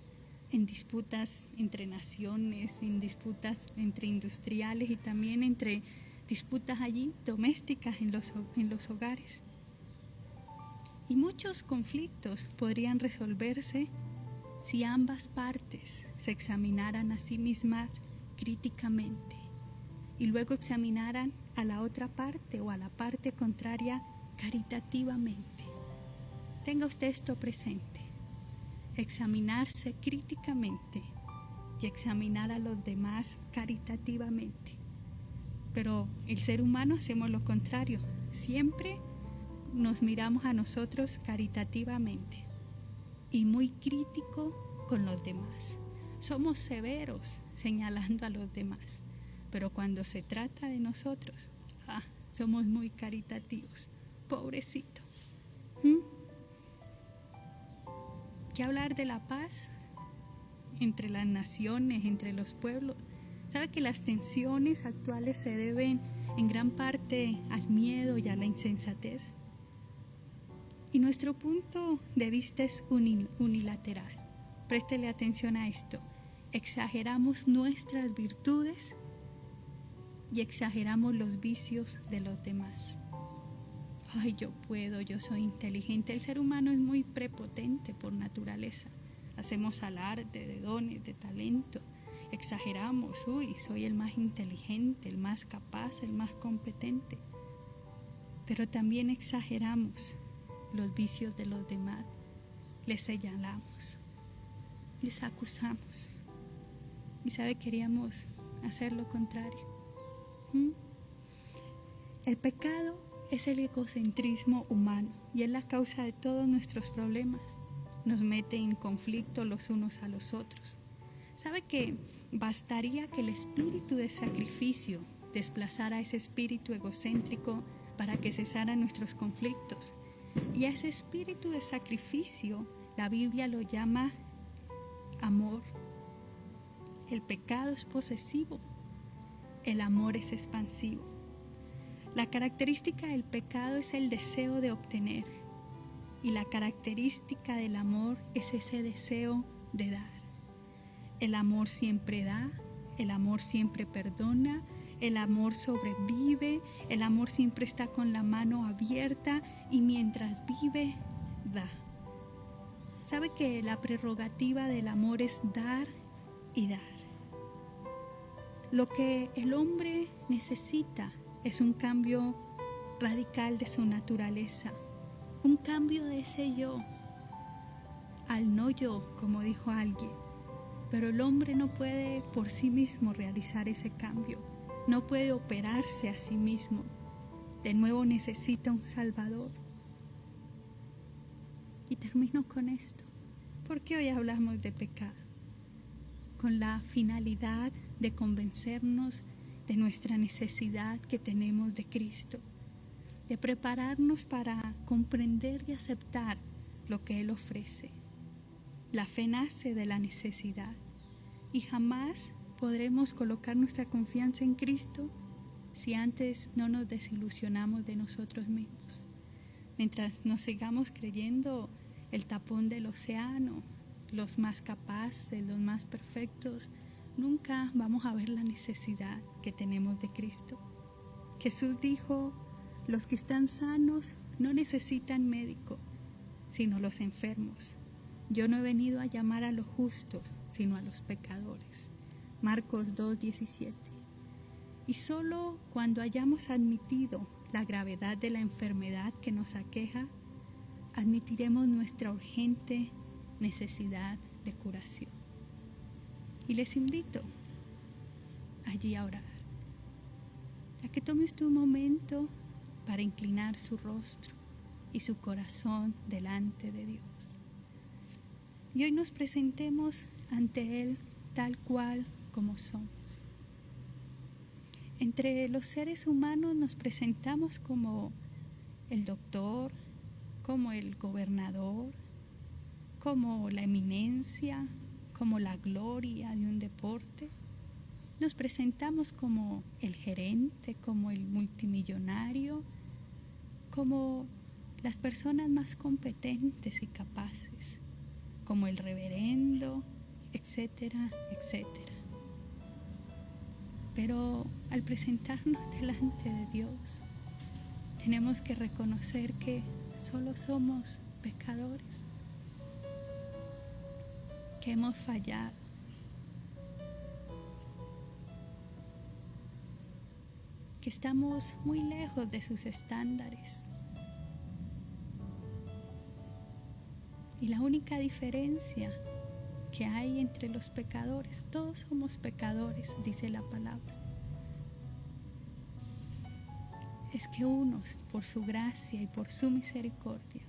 entre naciones, en disputas entre industriales y también entre disputas allí domésticas en los hogares. Y muchos conflictos podrían resolverse si ambas partes se examinaran a sí mismas críticamente y luego examinaran a la otra parte o a la parte contraria caritativamente. Tenga usted esto presente: examinarse críticamente y examinar a los demás caritativamente. Pero el ser humano hacemos lo contrario, siempre nos miramos a nosotros caritativamente y muy crítico con los demás. Somos severos señalando a los demás, pero cuando se trata de nosotros, somos muy caritativos. Pobrecito. ¿Qué hablar de la paz entre las naciones, entre los pueblos? ¿Sabe que las tensiones actuales se deben en gran parte al miedo y a la insensatez? Y nuestro punto de vista es unilateral. Préstele atención a esto. Exageramos nuestras virtudes y exageramos los vicios de los demás. Ay, yo puedo, yo soy inteligente. El ser humano es muy prepotente por naturaleza. Hacemos alarde de dones, de talento. Exageramos, soy el más inteligente, el más capaz, el más competente. Pero también exageramos los vicios de los demás. Les señalamos, les acusamos. Y sabe, queríamos hacer lo contrario. El pecado es el egocentrismo humano y es la causa de todos nuestros problemas. Nos mete en conflicto los unos a los otros. ¿Sabe que bastaría que el espíritu de sacrificio desplazara ese espíritu egocéntrico para que cesaran nuestros conflictos? Y a ese espíritu de sacrificio la Biblia lo llama amor. El pecado es posesivo, el amor es expansivo. La característica del pecado es el deseo de obtener y la característica del amor es ese deseo de dar. El amor siempre da, el amor siempre perdona, el amor sobrevive, el amor siempre está con la mano abierta y mientras vive, da. ¿Sabe que la prerrogativa del amor es dar y dar? Lo que el hombre necesita es un cambio radical de su naturaleza, un cambio de ese yo al no yo, como dijo alguien. Pero el hombre no puede por sí mismo realizar ese cambio, no puede operarse a sí mismo. De nuevo necesita un Salvador. Y termino con esto. ¿Por qué hoy hablamos de pecado? Con la finalidad de convencernos de nuestra necesidad que tenemos de Cristo, de prepararnos para comprender y aceptar lo que Él ofrece. La fe nace de la necesidad y jamás podremos colocar nuestra confianza en Cristo si antes no nos desilusionamos de nosotros mismos. Mientras nos sigamos creyendo el tapón del océano, los más capaces, los más perfectos, nunca vamos a ver la necesidad que tenemos de Cristo. Jesús dijo: los que están sanos no necesitan médico, sino los enfermos. Yo no he venido a llamar a los justos, sino a los pecadores. Marcos 2:17. Y solo cuando hayamos admitido la gravedad de la enfermedad que nos aqueja, admitiremos nuestra urgente necesidad de curación. Y les invito allí a orar, a que tome usted un momento para inclinar su rostro y su corazón delante de Dios. Y hoy nos presentemos ante Él tal cual como somos. Entre los seres humanos nos presentamos como el doctor, como el gobernador, como la eminencia, como la gloria de un deporte. Nos presentamos como el gerente, como el multimillonario, como las personas más competentes y capaces, como el reverendo, etcétera, etcétera. Pero al presentarnos delante de Dios, tenemos que reconocer que solo somos pecadores, que hemos fallado, que estamos muy lejos de sus estándares. Y la única diferencia que hay entre los pecadores, todos somos pecadores, dice la palabra, es que unos, por su gracia y por su misericordia,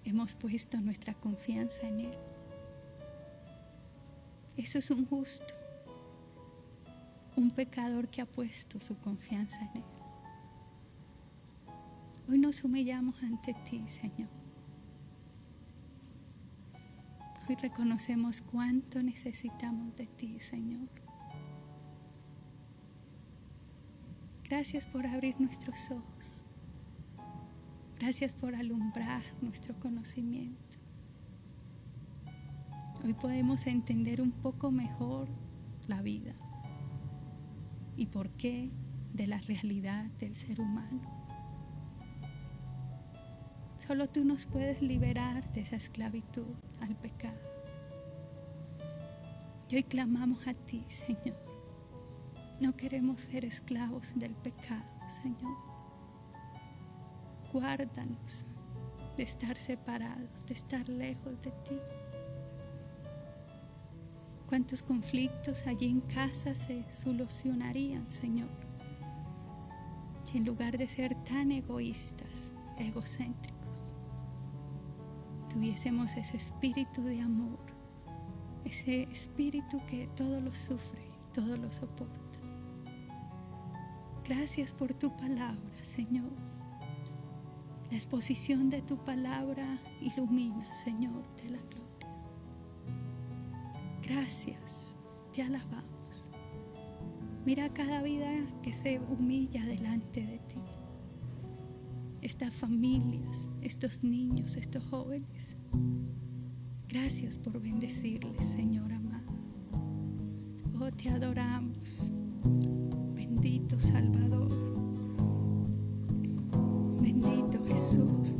hemos puesto nuestra confianza en Él. Eso es un justo, un pecador que ha puesto su confianza en Él. Hoy nos humillamos ante ti, Señor. Hoy reconocemos cuánto necesitamos de ti, Señor. Gracias por abrir nuestros ojos. Gracias por alumbrar nuestro conocimiento. Hoy podemos entender un poco mejor la vida y por qué de la realidad del ser humano. Solo tú nos puedes liberar de esa esclavitud al pecado. Y hoy clamamos a ti, Señor. No queremos ser esclavos del pecado, Señor. Guárdanos de estar separados, de estar lejos de ti. ¿Cuántos conflictos allí en casa se solucionarían, Señor? Si en lugar de ser tan egoístas, egocéntricos, tuviésemos ese espíritu de amor, ese espíritu que todo lo sufre, todo lo soporta. Gracias por tu palabra, Señor. La exposición de tu palabra ilumina, Señor, de la gloria. Gracias, te alabamos. Mira cada vida que se humilla delante de ti. Estas familias, estos niños, estos jóvenes. Gracias por bendecirles, Señor amado. Oh, te adoramos. Bendito Salvador. Bendito Jesús.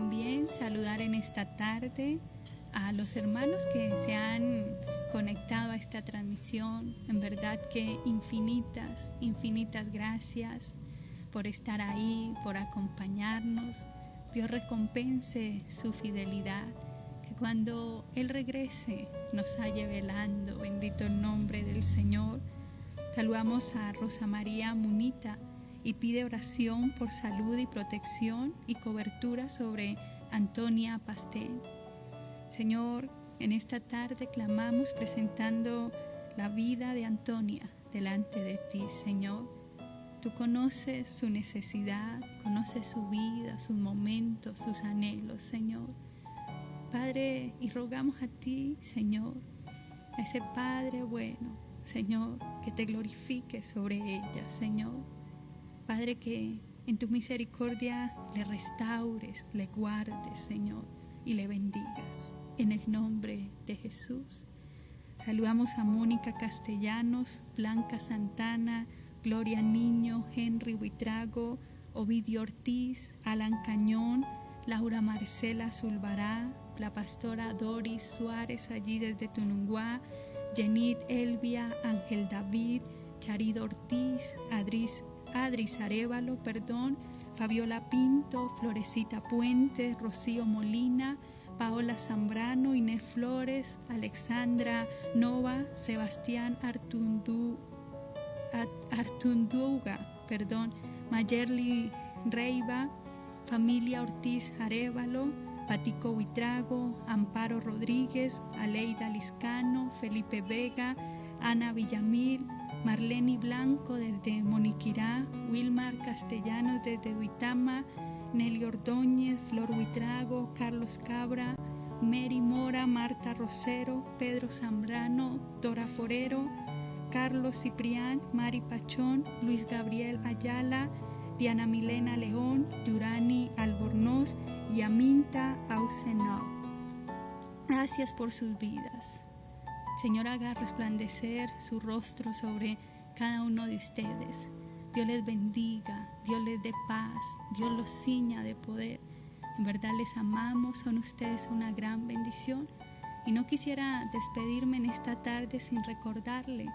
también saludar en esta tarde a los hermanos que se han conectado a esta transmisión. En verdad que infinitas gracias por estar ahí, por acompañarnos. Dios recompense su fidelidad, que cuando Él regrese nos halle velando. Bendito el nombre del Señor. Saludamos a Rosa María Munita y pide oración por salud y protección y cobertura sobre Antonia Pastel. Señor, en esta tarde clamamos presentando la vida de Antonia delante de ti, Señor. Tú conoces su necesidad, conoces su vida, sus momentos, sus anhelos, Señor. Padre, y rogamos a ti, Señor, a ese Padre bueno, Señor, que te glorifique sobre ella, Señor. Padre, que en tu misericordia le restaures, le guardes, Señor, y le bendigas. En el nombre de Jesús. Saludamos a Mónica Castellanos, Blanca Santana, Gloria Niño, Henry Buitrago, Ovidio Ortiz, Alan Cañón, Laura Marcela Zulbará, la pastora Doris Suárez allí desde Tununguá, Jenit Elvia, Ángel David, Charido Ortiz, Adris Arévalo, Fabiola Pinto, Florecita Puente, Rocío Molina, Paola Zambrano, Inés Flores, Alexandra Nova, Sebastián Artunduga, Mayerly Reiva, familia Ortiz Arévalo, Patico Buitrago, Amparo Rodríguez, Aleida Liscano, Felipe Vega, Ana Villamil, Marlene Blanco desde Moniquirá, Wilmar Castellanos desde Duitama, Nelly Ordóñez, Flor Buitrago, Carlos Cabra, Mary Mora, Marta Rosero, Pedro Zambrano, Dora Forero, Carlos Ciprián, Mari Pachón, Luis Gabriel Ayala, Diana Milena León, Yurani Albornoz y Aminta Ausenov. Gracias por sus vidas. Señor, haga resplandecer su rostro sobre cada uno de ustedes. Dios les bendiga, Dios les dé paz, Dios los ciña de poder. En verdad les amamos, son ustedes una gran bendición. Y no quisiera despedirme en esta tarde sin recordarle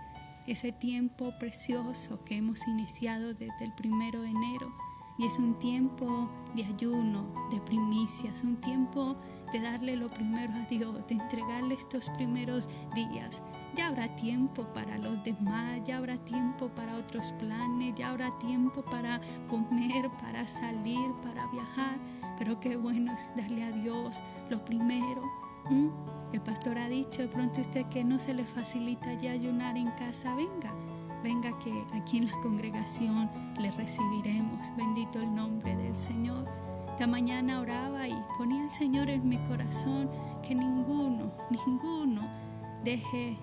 ese tiempo precioso que hemos iniciado desde el 1 de enero. Y es un tiempo de ayuno, de primicias, un tiempo de darle lo primero a Dios, de entregarle estos primeros días. Ya habrá tiempo para los demás, ya habrá tiempo para otros planes, ya habrá tiempo para comer, para salir, para viajar. Pero qué bueno es darle a Dios lo primero. El pastor ha dicho, de pronto usted que no se le facilita ya ayunar en casa, venga que aquí en la congregación le recibiremos. Bendito el nombre del Señor. Esta mañana oraba y ponía al Señor en mi corazón que ninguno deje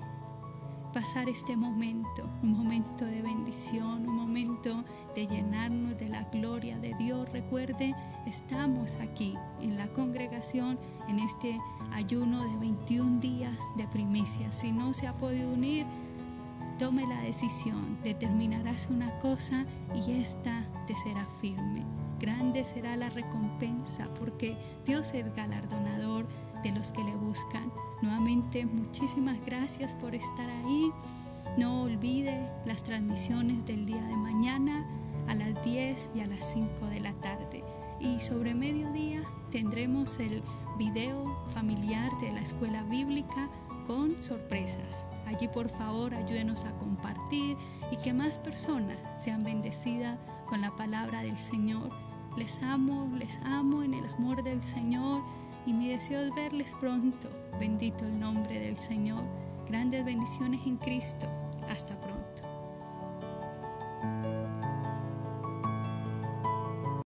pasar este momento, un momento de bendición, un momento de llenarnos de la gloria de Dios. Recuerde, estamos aquí en la congregación en este ayuno de 21 días de primicia. Si no se ha podido unir, tome la decisión, determinarás una cosa y esta te será firme. Grande será la recompensa porque Dios es galardonador de los que le buscan. Nuevamente, muchísimas gracias por estar ahí. No olvide las transmisiones del día de mañana a las 10 y a las 5 de la tarde. Y sobre mediodía tendremos el video familiar de la escuela bíblica con sorpresas. Allí por favor ayúdenos a compartir y que más personas sean bendecidas con la palabra del Señor. Les amo en el amor del Señor y mi deseo es verles pronto. Bendito el nombre del Señor. Grandes bendiciones en Cristo. Hasta pronto.